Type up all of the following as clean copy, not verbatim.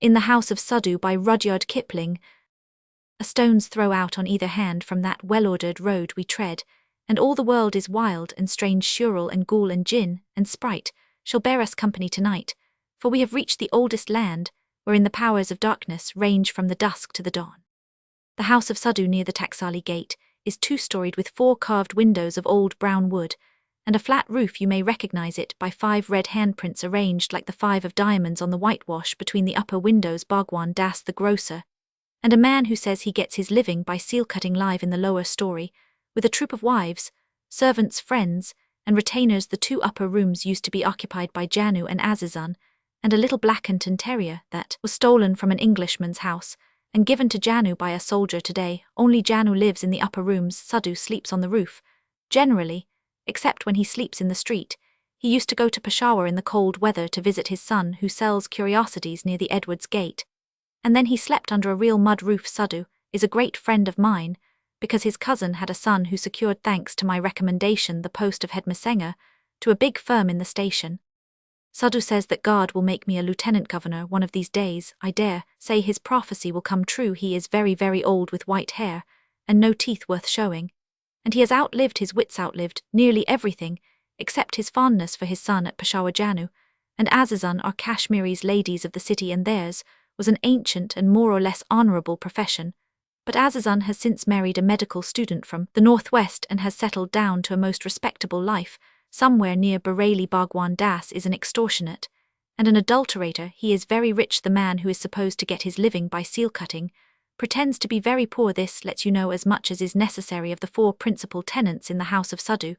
In the House of Suddhoo by Rudyard Kipling, a stone's throw out on either hand from that well-ordered road we tread, and all the world is wild and strange churel and ghoul and jinn and sprite shall bear us company tonight, for we have reached the oldest land, wherein the powers of darkness range from the dusk to the dawn. The House of Suddhoo near the Taksali Gate is two-storied with 4 carved windows of old brown wood, and a flat roof. You may recognize it by 5 red handprints arranged like the 5 of diamonds on the whitewash between the upper windows. Bhagwan Das the grocer, and a man who says he gets his living by seal-cutting live in the lower story, with a troop of wives, servants, friends, and retainers. The 2 upper rooms used to be occupied by Janu and Azizun, and a little Blackington terrier that was stolen from an Englishman's house and given to Janu by a soldier today. Only Janu lives in the upper rooms. Suddhoo sleeps on the roof, generally, except when he sleeps in the street. He used to go to Peshawar in the cold weather to visit his son who sells curiosities near the Edwards Gate. And then he slept under a real mud roof. Suddhoo is a great friend of mine, because his cousin had a son who secured, thanks to my recommendation, the post of head messenger to a big firm in the station. Suddhoo says that God will make me a lieutenant governor one of these days. I dare say his prophecy will come true. He is very, very old with white hair and no teeth worth showing, and he has outlived his wits, outlived nearly everything except his fondness for his son at Peshawar. Janu and Azizun are Kashmiri's ladies of the city, and theirs was an ancient and more or less honourable profession. But Azizun has since married a medical student from the northwest and has settled down to a most respectable life somewhere near Bareilly. Bhagwan Das is an extortionate and an adulterator. He is very rich. The man who is supposed to get his living by seal-cutting pretends to be very poor. This lets you know as much as is necessary of the 4 principal tenants in the House of Suddhoo.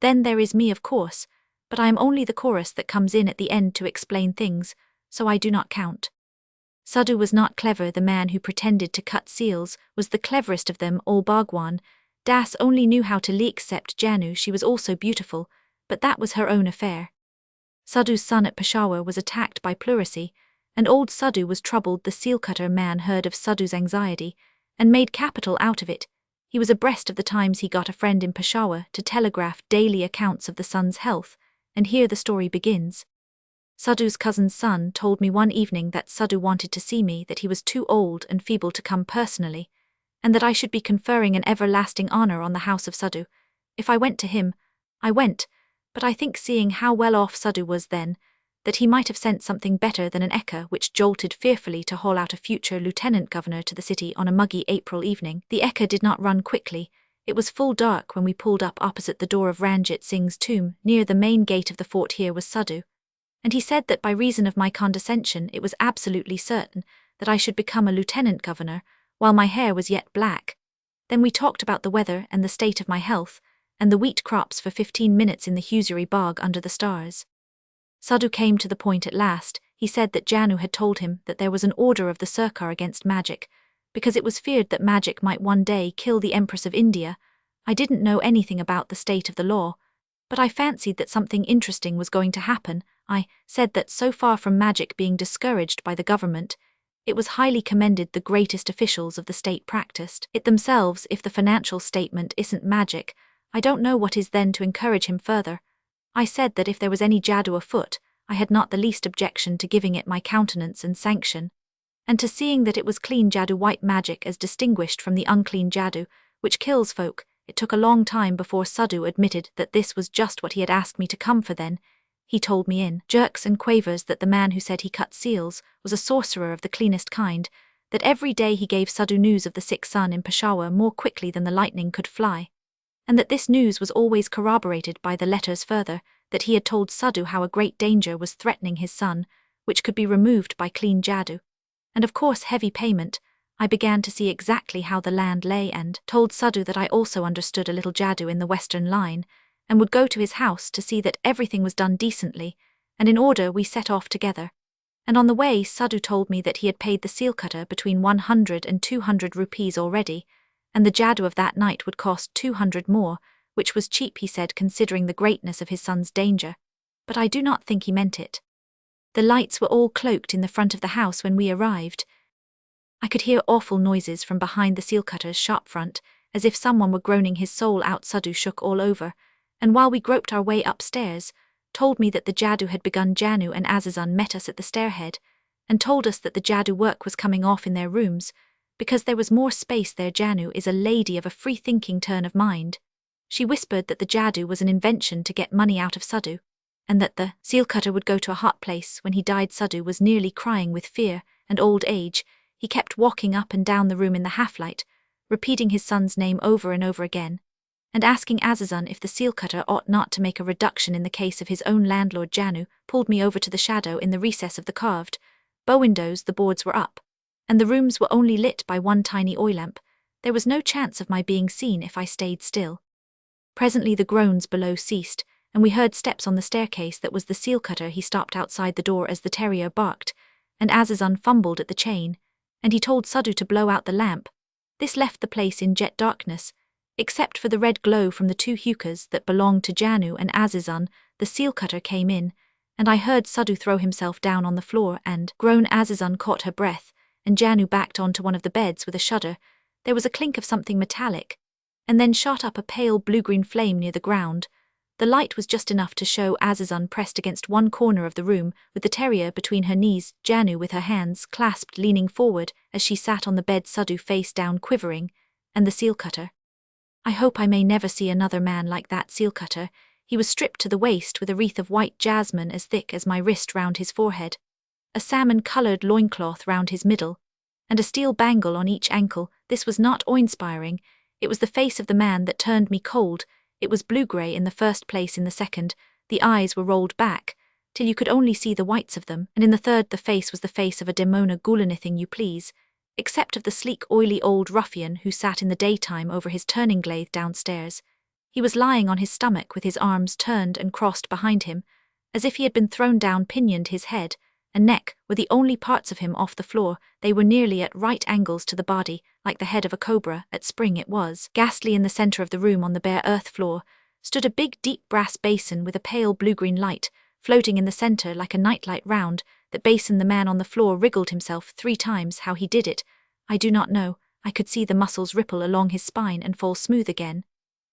Then there is me, of course, but I am only the chorus that comes in at the end to explain things, so I do not count. Suddhoo was not clever. The man who pretended to cut seals was the cleverest of them all. Bhagwan Das only knew how to lie, except Janu. She was also beautiful, but that was her own affair. Suddhoo's son at Peshawar was attacked by pleurisy, and old Suddhoo was troubled. The seal-cutter man heard of Suddhoo's anxiety and made capital out of it. He was abreast of the times. He got a friend in Peshawar to telegraph daily accounts of the son's health, and here the story begins. Suddhoo's cousin's son told me one evening that Suddhoo wanted to see me, that he was too old and feeble to come personally, and that I should be conferring an everlasting honour on the House of Suddhoo. If I went to him, I went, but I think, seeing how well off Suddhoo was then, that he might have sent something better than an ekka which jolted fearfully to haul out a future lieutenant governor to the city on a muggy April evening. The ekka did not run quickly. It was full dark when we pulled up opposite the door of Ranjit Singh's tomb near the main gate of the fort. Here was Suddhoo, and he said that by reason of my condescension it was absolutely certain that I should become a lieutenant governor while my hair was yet black. Then we talked about the weather and the state of my health, and the wheat crops for 15 minutes in the Husuri bog under the stars. Suddhoo came to the point at last. He said that Janu had told him that there was an order of the Sarkar against magic, because it was feared that magic might one day kill the Empress of India. I didn't know anything about the state of the law, but I fancied that something interesting was going to happen. I said that so far from magic being discouraged by the government, it was highly commended. The greatest officials of the state practiced it themselves. If the financial statement isn't magic, I don't know what is. Then to encourage him further, I said that if there was any jadoo afoot, I had not the least objection to giving it my countenance and sanction, and to seeing that it was clean jadoo, white magic, as distinguished from the unclean jadoo, which kills folk. It took a long time before Suddhoo admitted that this was just what he had asked me to come for. Then he told me in jerks and quavers that the man who said he cut seals was a sorcerer of the cleanest kind, that every day he gave Suddhoo news of the sick son in Peshawar more quickly than the lightning could fly, and that this news was always corroborated by the letters further, that he had told Suddhoo how a great danger was threatening his son, which could be removed by clean jadoo, and of course heavy payment. I began to see exactly how the land lay, and told Suddhoo that I also understood a little jadoo in the western line, and would go to his house to see that everything was done decently and in order. We set off together, and on the way Suddhoo told me that he had paid the seal cutter between 100 and 200 rupees already, and the jadoo of that night would cost 200 more, which was cheap, he said, considering the greatness of his son's danger. But I do not think he meant it. The lights were all cloaked in the front of the house when we arrived. I could hear awful noises from behind the seal cutter's shop front, as if someone were groaning his soul out. Suddhoo shook all over, and while we groped our way upstairs, told me that the jadoo had begun. Janu and Azizun met us at the stairhead. and told us that the Jadoo work was coming off in their rooms, because there was more space there. Janu is a lady of a free-thinking turn of mind. She whispered that the Jadoo was an invention to get money out of Suddhoo, and that the seal cutter would go to a hot place when he died. Suddhoo was nearly crying with fear and old age. He kept walking up and down the room in the half-light, repeating his son's name over and over again, and asking Azizun if the seal cutter ought not to make a reduction in the case of his own landlord. Janu pulled me over to the shadow in the recess of the carved bow windows. The boards were up, and the rooms were only lit by one tiny oil lamp. There was no chance of my being seen if I stayed still. Presently the groans below ceased, and we heard steps on the staircase. That was the seal cutter. He stopped outside the door as the terrier barked, and Azizun fumbled at the chain, and he told Suddhoo to blow out the lamp. This left the place in jet darkness, except for the red glow from the two hookahs that belonged to Janu and Azizun. The seal cutter came in, and I heard Suddhoo throw himself down on the floor and groan. Azizun caught her breath, and Janu backed onto one of the beds with a shudder. There was a clink of something metallic, and then shot up a pale blue-green flame near the ground. The light was just enough to show Azizun pressed against one corner of the room, with the terrier between her knees, Janu with her hands clasped leaning forward as she sat on the bed, Suddhoo face down quivering, and the seal cutter. I hope I may never see another man like that seal cutter. He was stripped to the waist with a wreath of white jasmine as thick as my wrist round his forehead, a salmon-coloured loincloth round his middle, and a steel bangle on each ankle. This was not awe-inspiring. It was the face of the man that turned me cold. It was blue-grey in the first place. In the second, the eyes were rolled back, till you could only see the whites of them, and in the third the face was the face of a demona ghoul, anything you please, except of the sleek, oily old ruffian who sat in the daytime over his turning lathe downstairs. He was lying on his stomach with his arms turned and crossed behind him, as if he had been thrown down. Pinioned his head and neck were the only parts of him off the floor. They were nearly at right angles to the body, like the head of a cobra at spring it was. Ghastly in the centre of the room on the bare earth floor stood a big deep brass basin with a pale blue-green light, floating in the centre like a nightlight round that basin. The man on the floor wriggled himself 3 times. How he did it, I do not know. I could see the muscles ripple along his spine and fall smooth again,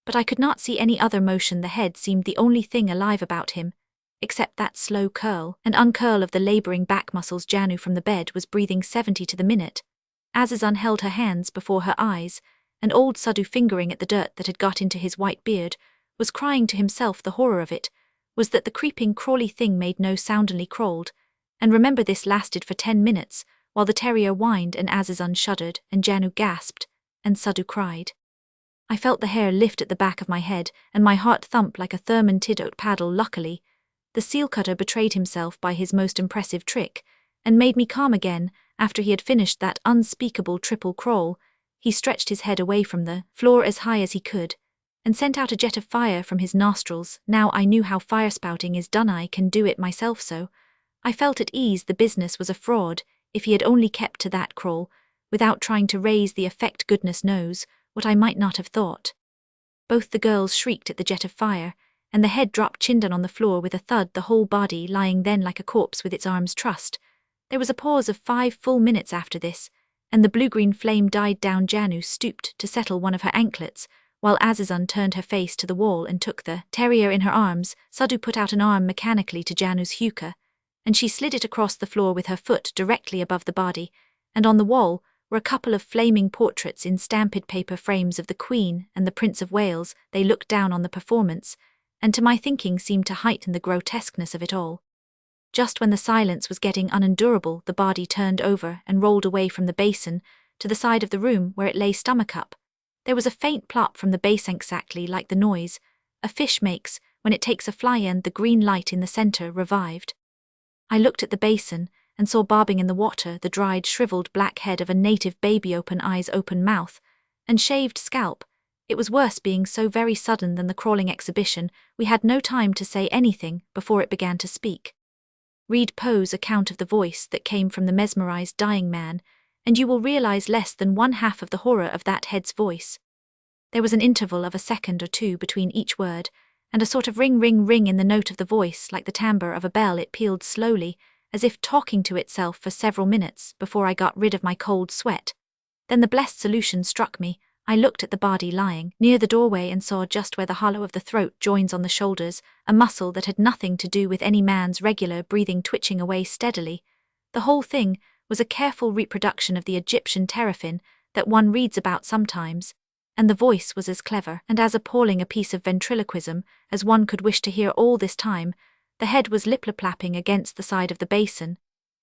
but I could not see any other motion. The head seemed the only thing alive about him, except that slow curl and uncurl of the labouring back muscles. Janu from the bed was breathing 70 to the minute. Azizun held her hands before her eyes, and old Suddhoo, fingering at the dirt that had got into his white beard, was crying to himself. The horror of it was that the creeping, crawly thing made no sound, only crawled, and remember this lasted for 10 minutes, while the terrier whined and Azizun shuddered and Janu gasped and Suddhoo cried. I felt the hair lift at the back of my head and my heart thump like a Thermon-Tidot paddle. Luckily, the seal cutter betrayed himself by his most impressive trick and made me calm again. After he had finished that unspeakable triple crawl, he stretched his head away from the floor as high as he could and sent out a jet of fire from his nostrils. Now I knew how fire spouting is done. I can do it myself, so I felt at ease. The business was a fraud. If he had only kept to that crawl, without trying to raise the effect, goodness knows what I might not have thought. Both the girls shrieked at the jet of fire, and the head dropped chin on the floor with a thud, the whole body lying then like a corpse with its arms trussed. There was a pause of 5 full minutes after this, and the blue-green flame died down. Janu stooped to settle one of her anklets, while Azizun turned her face to the wall and took the terrier in her arms. Suddhoo put out an arm mechanically to Janu's hookah, and she slid it across the floor with her foot directly above the body, and on the wall were a couple of flaming portraits in stamped paper frames of the Queen and the Prince of Wales. They looked down on the performance, and to my thinking seemed to heighten the grotesqueness of it all. Just when the silence was getting unendurable, the body turned over and rolled away from the basin to the side of the room where it lay stomach up. There was a faint plop from the base, exactly like the noise a fish makes when it takes a fly, and the green light in the centre revived. I looked at the basin and saw bobbing in the water the dried, shriveled black head of a native baby, open eyes, open mouth, and shaved scalp. It was worse being so very sudden than the crawling exhibition. We had no time to say anything before it began to speak. Read Poe's account of the voice that came from the mesmerized dying man, and you will realize less than 1/2 of the horror of that head's voice. There was an interval of a second or two between each word, and a sort of ring, ring, ring in the note of the voice, like the timbre of a bell. It pealed slowly, as if talking to itself for several minutes before I got rid of my cold sweat. Then the blessed solution struck me. I looked at the body lying near the doorway and saw just where the hollow of the throat joins on the shoulders, a muscle that had nothing to do with any man's regular breathing twitching away steadily. The whole thing was a careful reproduction of the Egyptian teraphin that one reads about sometimes, and the voice was as clever and as appalling a piece of ventriloquism as one could wish to hear all this time. The head was lip-lapping against the side of the basin,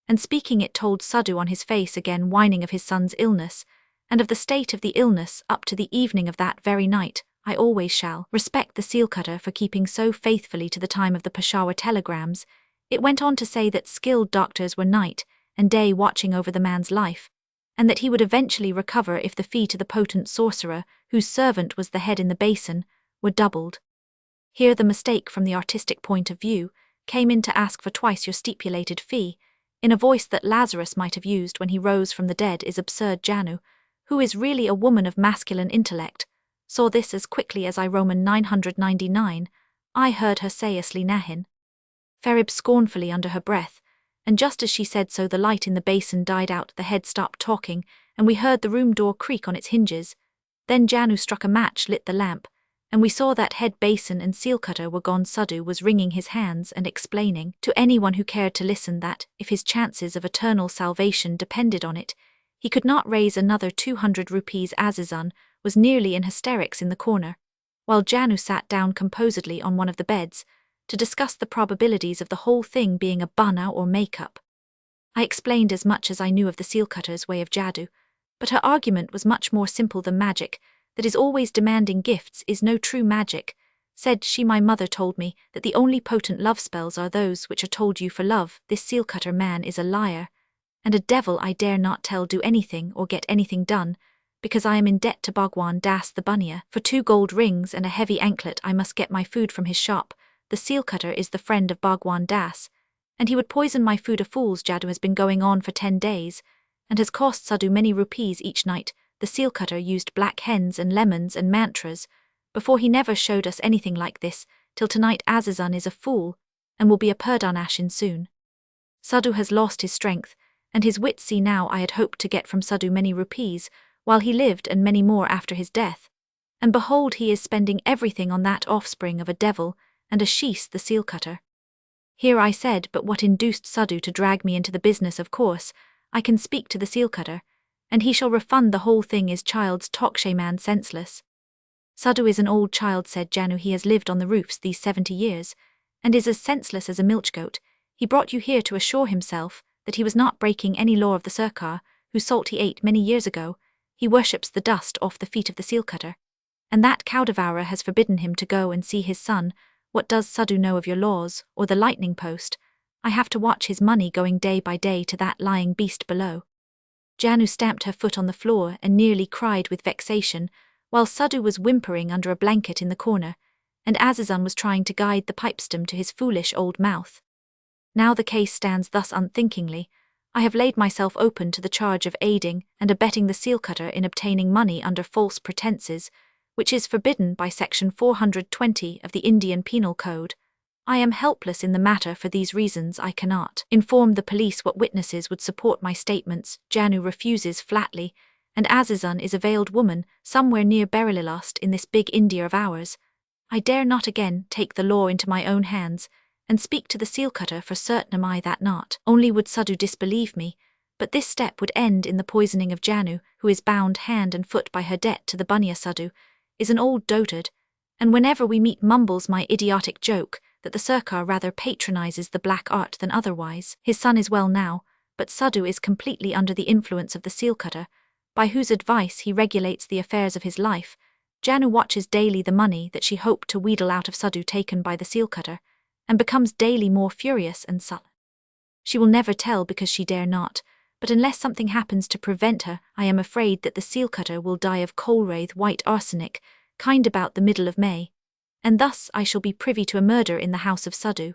and speaking it told Suddhoo on his face again whining of his son's illness, and of the state of the illness up to the evening of that very night. I always shall respect the seal cutter for keeping so faithfully to the time of the Peshawar telegrams. It went on to say that skilled doctors were night and day watching over the man's life, and that he would eventually recover if the fee to the potent sorcerer, whose servant was the head in the basin, were doubled. Here the mistake from the artistic point of view came in to ask for twice your stipulated fee, in a voice that Lazarus might have used when he rose from the dead is absurd. Janu, who is really a woman of masculine intellect, saw this as quickly as I Roman 999. I heard her say asli nahin. Ferib scornfully under her breath, and just as she said so the light in the basin died out, the head stopped talking, and we heard the room door creak on its hinges. Then Janu struck a match, lit the lamp, and we saw that head, basin and seal cutter were gone. Suddhoo was wringing his hands and explaining to anyone who cared to listen that, if his chances of eternal salvation depended on it, he could not raise another 200 rupees. Azizun was nearly in hysterics in the corner, while Janu sat down composedly on one of the beds to discuss the probabilities of the whole thing being a bana or make-up. I explained as much as I knew of the seal cutter's way of jadoo, but her argument was much more simple than magic, that is always demanding gifts is no true magic. Said she, my mother told me that the only potent love spells are those which are told you for love. This seal cutter man is a liar, and a devil. I dare not tell do anything or get anything done, because I am in debt to Bhagwan Das the Bunya. For 2 gold rings and a heavy anklet I must get my food from his shop. The seal cutter is the friend of Bhagwan Das, and he would poison my food. A fool's jadoo has been going on for 10 days, and has cost Suddhoo many rupees each night. The seal cutter used black hens and lemons and mantras. Before he never showed us anything like this, till tonight. Azizun is a fool, and will be a Purdanashin soon. Suddhoo has lost his strength, and his wits. See now, I had hoped to get from Suddhoo many rupees, while he lived, and many more after his death. And behold, he is spending everything on that offspring of a devil, and Ashish the seal cutter. Here I said, but what induced Suddhoo to drag me into the business? Of course, I can speak to the seal cutter, and he shall refund the whole thing. Is child's talk, shaman senseless? Suddhoo is an old child, said Janu. He has lived on the roofs these 70 years, and is as senseless as a milch-goat. He brought you here to assure himself that he was not breaking any law of the Sarkar, whose salt he ate many years ago. He worships the dust off the feet of the seal cutter, and that cow devourer has forbidden him to go and see his son. What does Suddhoo know of your laws, or the lightning post? I have to watch his money going day by day to that lying beast below. Janu stamped her foot on the floor and nearly cried with vexation, while Suddhoo was whimpering under a blanket in the corner, and Azizun was trying to guide the pipestem to his foolish old mouth. Now the case stands thus. Unthinkingly, I have laid myself open to the charge of aiding and abetting the seal cutter in obtaining money under false pretenses, which is forbidden by Section 420 of the Indian Penal Code. I am helpless in the matter. For these reasons I cannot inform the police. What witnesses would support my statements? Janu refuses flatly, and Azizun is a veiled woman somewhere near Berylilost in this big India of ours. I dare not again take the law into my own hands and speak to the seal cutter, for certain am I that not only would Suddhoo disbelieve me, but this step would end in the poisoning of Janu, who is bound hand and foot by her debt to the Bunya. Suddhoo is an old dotard, and whenever we meet mumbles my idiotic joke that the Sarkar rather patronizes the black art than otherwise. His son is well now, but Suddhoo is completely under the influence of the seal cutter, by whose advice he regulates the affairs of his life. Janu watches daily the money that she hoped to wheedle out of Suddhoo taken by the seal cutter, and becomes daily more furious and sullen. She will never tell because she dare not, but unless something happens to prevent her, I am afraid that the seal cutter will die of Colwraith white arsenic, kind about the middle of May, and thus I shall be privy to a murder in the House of Suddhoo.